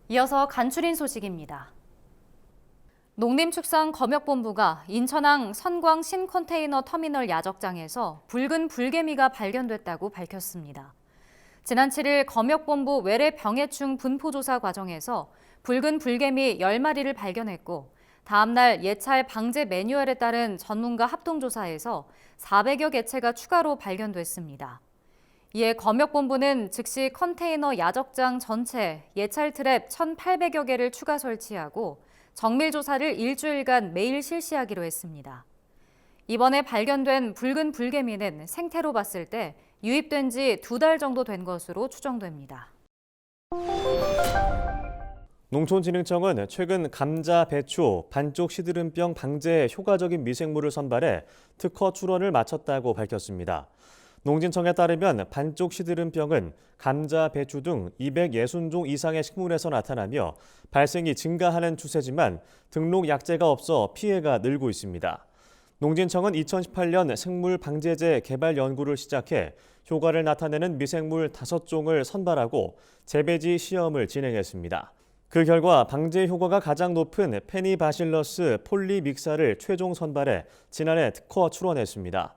이어서 간추린 소식입니다. 농림축산검역본부가 인천항 선광 신컨테이너 터미널 야적장에서 붉은 불개미가 발견됐다고 밝혔습니다. 지난 7일 검역본부 외래 병해충 분포조사 과정에서 붉은 불개미 10마리를 발견했고 다음 날 예찰 방제 매뉴얼에 따른 전문가 합동조사에서 400여 개체가 추가로 발견됐습니다. 이에 검역본부는 즉시 컨테이너 야적장 전체 예찰 트랩 1,800여 개를 추가 설치하고 정밀 조사를 일주일간 매일 실시하기로 했습니다. 이번에 발견된 붉은 불개미는 생태로 봤을 때 유입된 지 2달 정도 된 것으로 추정됩니다. 농촌진흥청은 최근 감자, 배추, 반쪽 시드름병 방제에 효과적인 미생물을 선발해 특허 출원을 마쳤다고 밝혔습니다. 농진청에 따르면 반쪽 시드름병은 감자, 배추 등 260종 이상의 식물에서 나타나며 발생이 증가하는 추세지만 등록 약제가 없어 피해가 늘고 있습니다. 농진청은 2018년 생물 방제제 개발 연구를 시작해 효과를 나타내는 미생물 5종을 선발하고 재배지 시험을 진행했습니다. 그 결과 방제 효과가 가장 높은 페니바실러스 폴리믹사를 최종 선발해 지난해 특허 출원했습니다.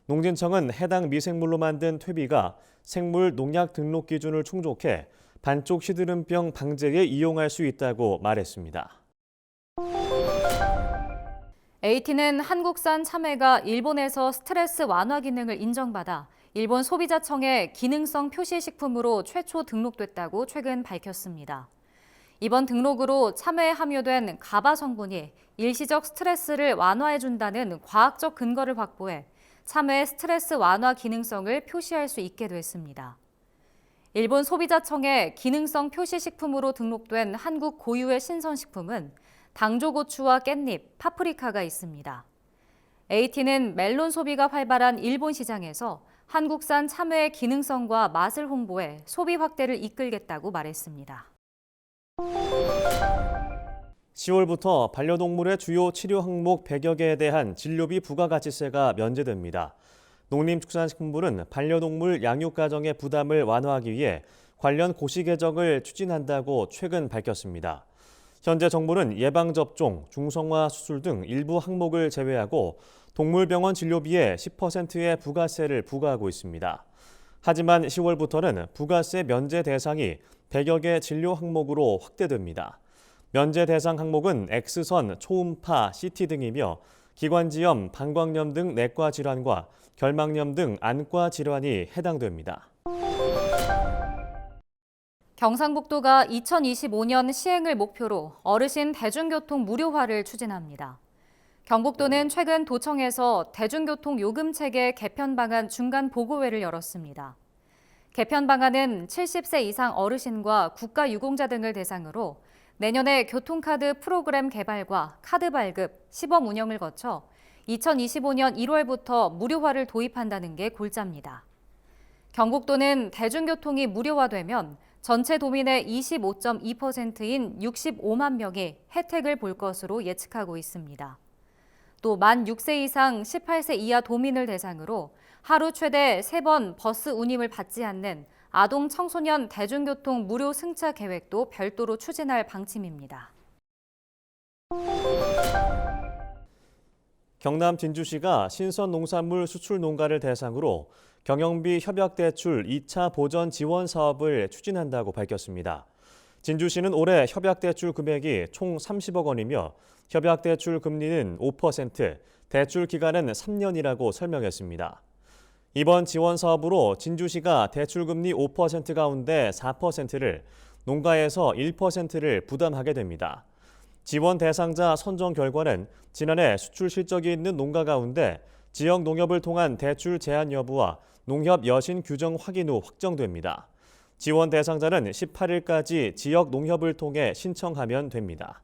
농진청은 해당 미생물로 만든 퇴비가 생물 농약 등록 기준을 충족해 반쪽 시드름병 방제에 이용할 수 있다고 말했습니다. AT는 한국산 참외가 일본에서 스트레스 완화 기능을 인정받아 일본 소비자청에 기능성 표시식품으로 최초 등록됐다고 최근 밝혔습니다. 이번 등록으로 참외에 함유된 가바 성분이 일시적 스트레스를 완화해준다는 과학적 근거를 확보해 참외의 스트레스 완화 기능성을 표시할 수 있게 됐습니다. 일본 소비자청에 기능성 표시식품으로 등록된 한국 고유의 신선식품은 당조고추와 깻잎, 파프리카가 있습니다. AT는 멜론 소비가 활발한 일본 시장에서 한국산 참외의 기능성과 맛을 홍보해 소비 확대를 이끌겠다고 말했습니다. 10월부터 반려동물의 주요 치료 항목 100여 개에 대한 진료비 부가가치세가 면제됩니다. 농림축산식품부는 반려동물 양육가정의 부담을 완화하기 위해 관련 고시 개정을 추진한다고 최근 밝혔습니다. 현재 정부는 예방접종, 중성화 수술 등 일부 항목을 제외하고 동물병원 진료비에 10%의 부가세를 부과하고 있습니다. 하지만 10월부터는 부가세 면제 대상이 100여 개 진료 항목으로 확대됩니다. 면제 대상 항목은 X선, 초음파, CT 등이며 기관지염, 방광염 등 내과 질환과 결막염 등 안과 질환이 해당됩니다. 경상북도가 2025년 시행을 목표로 어르신 대중교통 무료화를 추진합니다. 경북도는 최근 도청에서 대중교통 요금 체계 개편 방안 중간 보고회를 열었습니다. 개편 방안은 70세 이상 어르신과 국가유공자 등을 대상으로 내년에 교통카드 프로그램 개발과 카드 발급, 시범 운영을 거쳐 2025년 1월부터 무료화를 도입한다는 게 골자입니다. 경북도는 대중교통이 무료화되면 전체 도민의 25.2%인 65만 명이 혜택을 볼 것으로 예측하고 있습니다. 또 만 6세 이상 18세 이하 도민을 대상으로 하루 최대 3번 버스 운임을 받지 않는 아동 청소년 대중교통 무료 승차 계획도 별도로 추진할 방침입니다. 경남 진주시가 신선 농산물 수출 농가를 대상으로 경영비 협약대출 2차 보전 지원 사업을 추진한다고 밝혔습니다. 진주시는 올해 협약대출 금액이 총 30억 원이며 협약대출 금리는 5%, 대출 기간은 3년이라고 설명했습니다. 이번 지원 사업으로 진주시가 대출금리 5% 가운데 4%를, 농가에서 1%를 부담하게 됩니다. 지원 대상자 선정 결과는 지난해 수출 실적이 있는 농가 가운데 지역 농협을 통한 대출 제한 여부와 농협 여신 규정 확인 후 확정됩니다. 지원 대상자는 18일까지 지역 농협을 통해 신청하면 됩니다.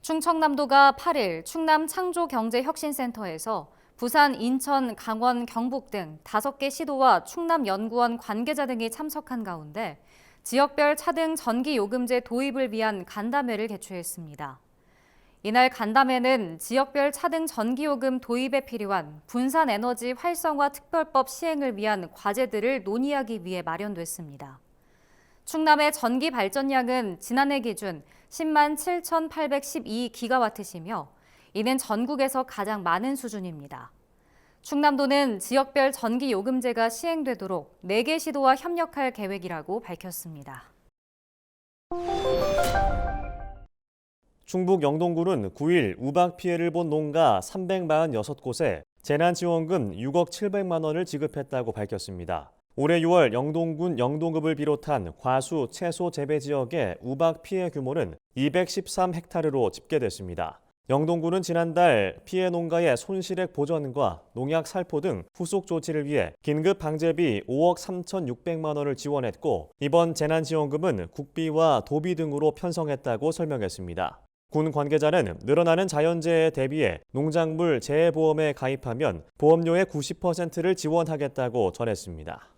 충청남도가 8일 충남 창조경제혁신센터에서 부산, 인천, 강원, 경북 등 5개 시도와 충남연구원 관계자 등이 참석한 가운데 지역별 차등 전기요금제 도입을 위한 간담회를 개최했습니다. 이날 간담회는 지역별 차등 전기요금 도입에 필요한 분산에너지 활성화 특별법 시행을 위한 과제들을 논의하기 위해 마련됐습니다. 충남의 전기 발전량은 지난해 기준 10만 7,812기가와트시며 이는 전국에서 가장 많은 수준입니다. 충남도는 지역별 전기 요금제가 시행되도록 4개 시도와 협력할 계획이라고 밝혔습니다. 충북 영동군은 9일 우박 피해를 본 농가 346곳에 재난지원금 6억 700만 원을 지급했다고 밝혔습니다. 올해 6월 영동군 영동읍을 비롯한 과수, 채소 재배 지역의 우박 피해 규모는 213헥타르로 집계됐습니다. 영동군은 지난달 피해 농가의 손실액 보전과 농약 살포 등 후속 조치를 위해 긴급 방제비 5억 3,600만 원을 지원했고 이번 재난지원금은 국비와 도비 등으로 편성했다고 설명했습니다. 군 관계자는 늘어나는 자연재해에 대비해 농작물 재해보험에 가입하면 보험료의 90%를 지원하겠다고 전했습니다.